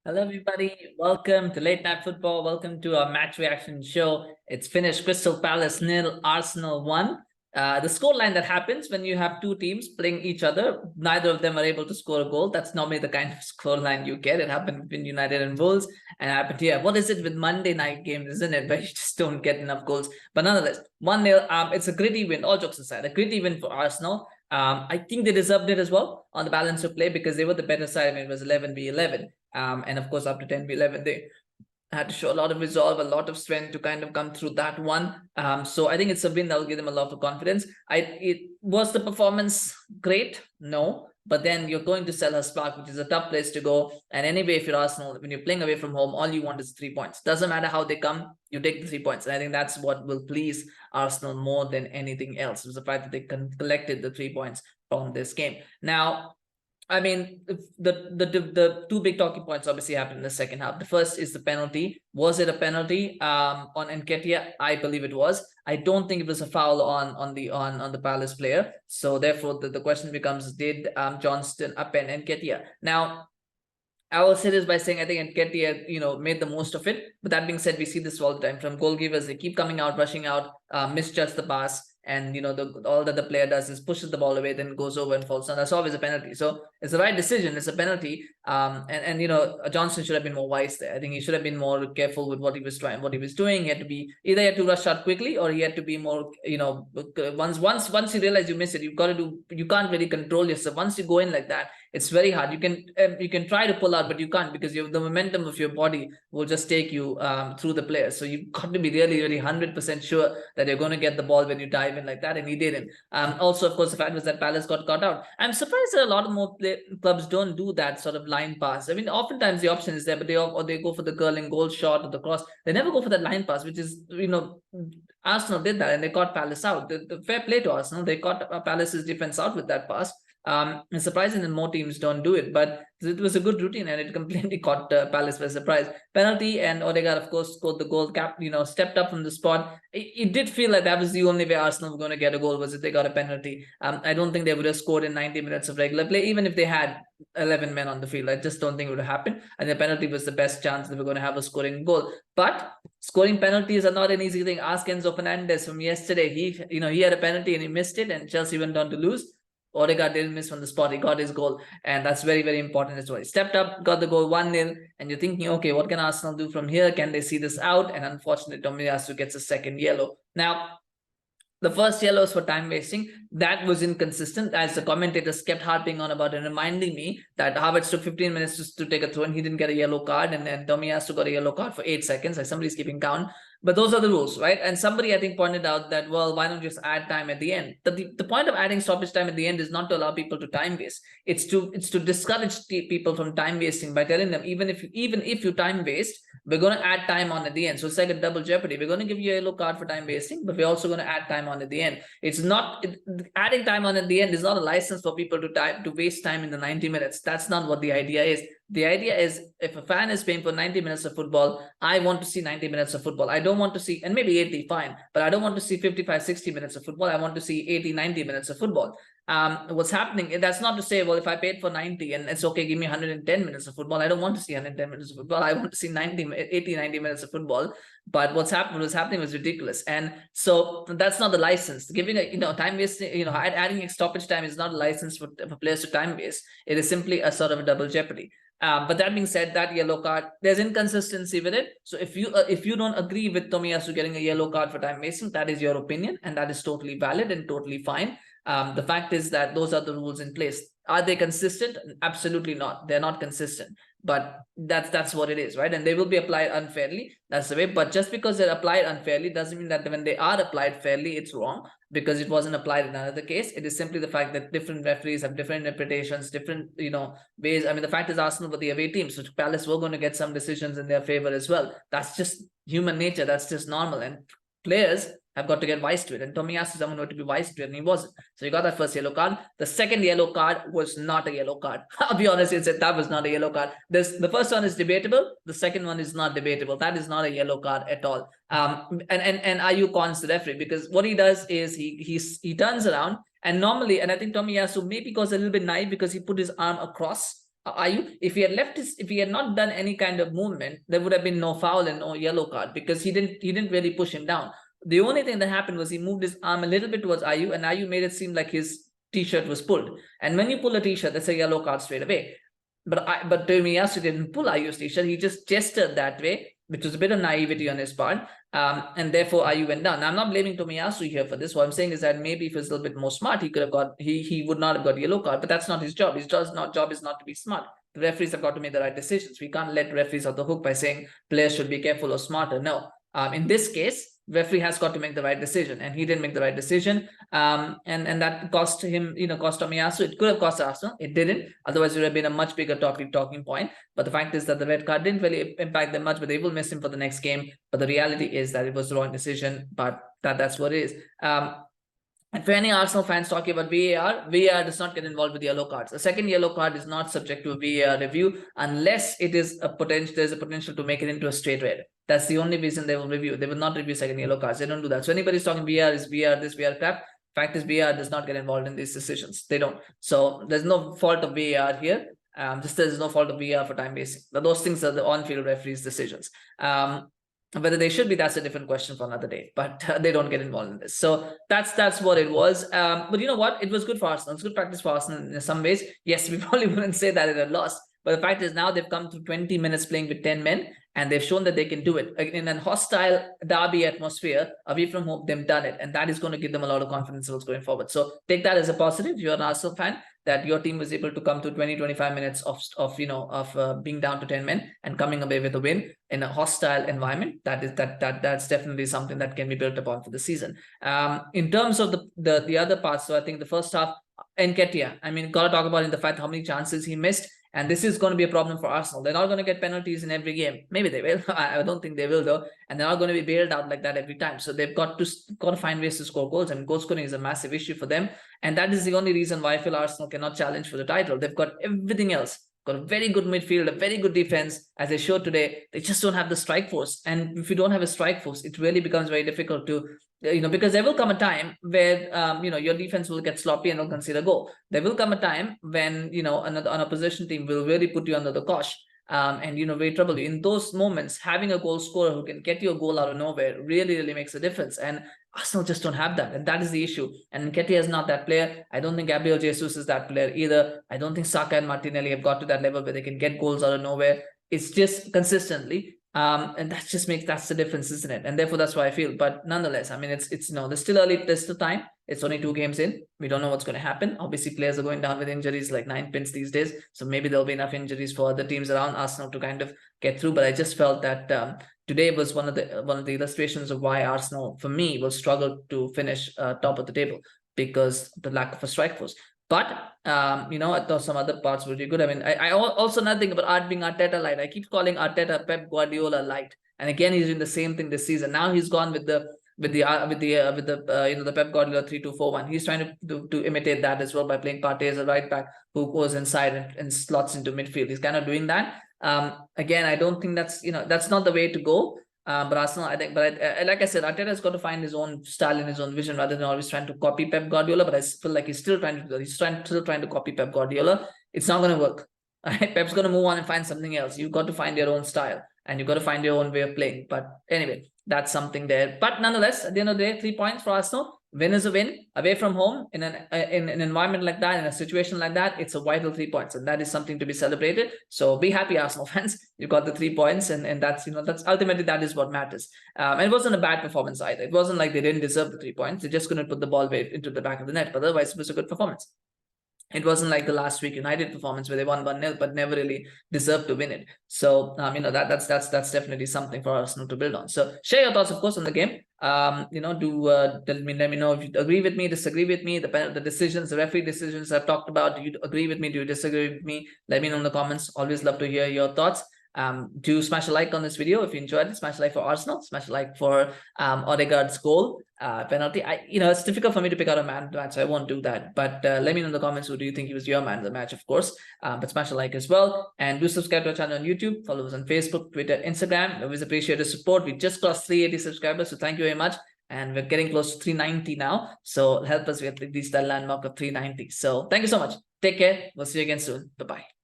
Hello, everybody. Welcome to Late Night Football. Welcome to our match reaction show. It's finished Crystal Palace 0, Arsenal 1. The scoreline that happens when you have two teams playing each other, neither of them are able to score a goal. That's normally the kind of scoreline you get. It happened between United and Wolves, and it happened here. What is it with Monday night games, isn't it? Where you just don't get enough goals. But nonetheless, 1-0. It's a gritty win. All jokes aside, a gritty win for Arsenal. I think they deserved it as well on the balance of play because they were the better side when it was 11v11. And of course, up to 10v11, they had to show a lot of resolve, a lot of strength to kind of come through that one. So I think it's a win that will give them a lot of confidence. Was the performance great? No. But then you're going to Selhurst Park, which is a tough place to go. And anyway, if you're Arsenal, when you're playing away from home, all you want is 3 points. Doesn't matter how they come, you take the 3 points. And I think that's what will please Arsenal more than anything else. It was the fact that they collected the 3 points from this game. Now, I mean, the two big talking points obviously happened in the second half. The first is the penalty. Was it a penalty on Nketiah? I believe it was. I don't think it was a foul on the Palace player. So therefore, the question becomes: did Johnstone upend Nketiah? Now, I will say this by saying I think Nketiah, made the most of it. But that being said, we see this all the time from goalkeepers. They keep coming out, rushing out, misjudge the pass. And all that the player does is pushes the ball away, then goes over and falls down. That's always a penalty. So it's the right decision. It's a penalty. And Johnstone should have been more wise there. I think he should have been more careful with what he was doing. He had to be either he had to rush out quickly, or he had to be more. Once you realize you miss it, you've got to do. You can't really control yourself. Once you go in like that, it's very hard. You can try to pull out, but you can't because the momentum of your body will just take you through the players. So you've got to be really, really 100% sure that you're going to get the ball when you dive in like that, and he didn't. Also, of course, the fact was that Palace got caught out. I'm surprised that a lot of more clubs don't do that sort of line pass. I mean, oftentimes the option is there, but they go for the curling goal shot or the cross. They never go for that line pass, which is Arsenal did that and they caught Palace out. The fair play to Arsenal, they caught Palace's defense out with that pass. It's surprising that more teams don't do it, but it was a good routine and it completely caught Palace by surprise. Penalty, and Odegaard, of course, scored the goal. Stepped up from the spot. It did feel like that was the only way Arsenal were going to get a goal, was if they got a penalty. I don't think they would have scored in 90 minutes of regular play, even if they had 11 men on the field. I just don't think it would have happened. And the penalty was the best chance they were going to have a scoring goal. But scoring penalties are not an easy thing. Ask Enzo Fernandez from yesterday. He had a penalty and he missed it, and Chelsea went on to lose. Odegaard didn't miss from the spot. He got his goal, and that's very, very important as well. He stepped up, got the goal 1-0, and you're thinking, okay, what can Arsenal do from here? Can they see this out? And unfortunately, Tomiyasu gets a second yellow. Now, the first yellow was for time wasting. That was inconsistent, as the commentators kept harping on about and reminding me that Havertz took 15 minutes just to take a throw and he didn't get a yellow card, and then Tomiyasu got a yellow card for 8 seconds. Like, somebody's keeping count. But those are the rules, right? And somebody, I think, pointed out that, well, why don't you just add time at the end? The point of adding stoppage time at the end is not to allow people to time waste. It's to discourage people from time wasting by telling them, even if you time waste, we're going to add time on at the end. So it's like a double jeopardy. We're going to give you a yellow card for time wasting, but we're also going to add time on at the end. It's not adding time on at the end is not a license for people to waste time in the 90 minutes. That's not what the idea is. The idea is, if a fan is paying for 90 minutes of football, I want to see 90 minutes of football. I don't want to see, and maybe 80, fine, but I don't want to see 55, 60 minutes of football. I want to see 80, 90 minutes of football. What's happening, that's not to say, well, if I paid for 90 and it's okay, give me 110 minutes of football. I don't want to see 110 minutes of football. I want to see 80, 90 minutes of football. But what's happening was ridiculous. And so that's not the license. Giving time wasting, adding stoppage time is not a license for players to time waste. It is simply a sort of a double jeopardy. But that being said, that yellow card, there's inconsistency with it. So if you don't agree with Tomiyasu getting a yellow card for time wasting, that is your opinion, and that is totally valid and totally fine. The fact is that those are the rules in place. Are they consistent? Absolutely not. They're not consistent. But that's what it is, right? And they will be applied unfairly. That's the way. But just because they're applied unfairly doesn't mean that when they are applied fairly, it's wrong, because it wasn't applied in another case. It is simply the fact that different referees have different interpretations, different ways. I mean, the fact is Arsenal were the away team, so Palace were going to get some decisions in their favor as well. That's just human nature. That's just normal. And players have got to get wise to it. And Tomiyasu is someone to be wise to it, and he wasn't. So he got that first yellow card. The second yellow card was not a yellow card. I'll be honest, that was not a yellow card. The first one is debatable. The second one is not debatable. That is not a yellow card at all. And Ayew cons the referee, because what he does is he turns around, and normally, and I think Tomiyasu maybe goes a little bit naive because he put his arm across Ayew, if he had not done any kind of movement, there would have been no foul and no yellow card, because he didn't really push him down. The only thing that happened was he moved his arm a little bit towards Ayew, and Ayew made it seem like his t-shirt was pulled. And when you pull a t-shirt, that's a yellow card straight away. But Tomiyasu didn't pull Ayew's t-shirt. He just gestured that way, which was a bit of naivety on his part. And therefore Ayew went down. Now, I'm not blaming Tomiyasu here for this. What I'm saying is that maybe if he was a little bit more smart, he could have got, he would not have got yellow card, but that's not his job. His job is not to be smart. The referees have got to make the right decisions. We can't let referees off the hook by saying players should be careful or smarter. No. In this case, referee has got to make the right decision, and he didn't make the right decision. And that cost him, cost Tomiyasu. It could have cost Arsenal. It didn't. Otherwise, it would have been a much bigger talking point. But the fact is that the red card didn't really impact them much, but they will miss him for the next game. But the reality is that it was the wrong decision, but that's what it is. And for any Arsenal fans talking about VAR does not get involved with yellow cards. A second yellow card is not subject to a VAR review unless it is there's a potential to make it into a straight red. That's the only reason they will review. They will not review second yellow cards. They don't do that. So anybody's talking VAR is VAR this, VAR crap. Fact is, VAR does not get involved in these decisions. They don't. So there's no fault of VAR here. Just there's no fault of VAR for time wasting. But those things are the on-field referees' decisions. Whether they should be, that's a different question for another day, but they don't get involved in this. So that's what it was. But you know what? It was good for Arsenal. It's good practice for Arsenal in some ways. Yes, we probably wouldn't say that it had lost, but the fact is now they've come to 20 minutes playing with 10 men, and they've shown that they can do it. In a hostile derby atmosphere, away from home, they've done it, and that is going to give them a lot of confidence going forward. So take that as a positive. If you're an Arsenal fan, that your team was able to come to 20-25 minutes of being down to 10 men and coming away with a win in a hostile environment. That's definitely something that can be built upon for the season. In terms of the other parts, so I think the first half, Nketiah, I mean, got to talk about in the fact how many chances he missed. And this is going to be a problem for Arsenal. They're not going to get penalties in every game. Maybe they will. I don't think they will, though. And they're not going to be bailed out like that every time. So they've got to find ways to score goals. And goal scoring is a massive issue for them. And that is the only reason why I feel Arsenal cannot challenge for the title. They've got everything else. Got a very good midfield, a very good defense. As they showed today, they just don't have the strike force. And if you don't have a strike force, it really becomes very difficult to, because there will come a time where, your defense will get sloppy and will concede a goal. There will come a time when, an opposition team will really put you under the cosh. And really trouble you. In those moments, having a goal scorer who can get you a goal out of nowhere really makes a difference. And Arsenal just don't have that, and that is the issue. And Nketiah is not that player. I don't think Gabriel Jesus is that player either. I don't think Saka and Martinelli have got to that level where they can get goals out of nowhere. It's just consistently. And that's the difference, isn't it? And therefore that's why I feel. But nonetheless, I mean, it's there's still early, there's still time. It's only 2 games in. We don't know what's going to happen. Obviously, players are going down with injuries like 9 pins these days. So maybe there'll be enough injuries for other teams around Arsenal to kind of get through. But I just felt that today was one of the illustrations of why Arsenal, for me, will struggle to finish top of the table because the lack of a strike force. But I thought some other parts were really good. I mean, I also another thing about being Arteta light. I keep calling Arteta Pep Guardiola light, and again he's doing the same thing this season. Now he's gone with the Pep Guardiola 3-2-4-1. He's trying to imitate that as well by playing Partey as a right back who goes inside and slots into midfield. He's kind of doing that. Again, I don't think that's not the way to go. But Arsenal, I think, like I said, Arteta has got to find his own style and his own vision rather than always trying to copy Pep Guardiola. But I feel like he's still trying to do that. He's still trying to copy Pep Guardiola. It's not going to work. Right? Pep's going to move on and find something else. You've got to find your own style and you've got to find your own way of playing. But anyway, that's something there. But nonetheless, at the end of the day, 3 points for Arsenal. Win is a win. Away from home, in an environment like that, in a situation like that, it's a vital 3 points, and that is something to be celebrated. So be happy, Arsenal fans. You got the 3 points, and that's that's ultimately that is what matters. And it wasn't a bad performance either. It wasn't like they didn't deserve the 3 points. They just couldn't put the ball into the back of the net. But otherwise, it was a good performance. It wasn't like the last week United performance where they won 1-0 but never really deserved to win it. So that's definitely something for Arsenal to build on. So share your thoughts, of course, on the game. Let me know if you agree with me, disagree with me, the decisions, the referee decisions I've talked about. Do you agree with me? Do you disagree with me? Let me know in the comments. Always love to hear your thoughts. Do smash a like on this video if you enjoyed it. Smash a like for Arsenal. Smash a like for Odegaard's goal penalty. It's difficult for me to pick out a man of the match, so I won't do that. But let me know in the comments who do you think he was your man of the match, of course. But smash a like as well, and do subscribe to our channel on YouTube. Follow us on Facebook, Twitter, Instagram. We always appreciate the support. We just crossed 380 subscribers, so thank you very much. And we're getting close to 390 now. So help us with this landmark of 390. So thank you so much. Take care. We'll see you again soon. Bye-bye.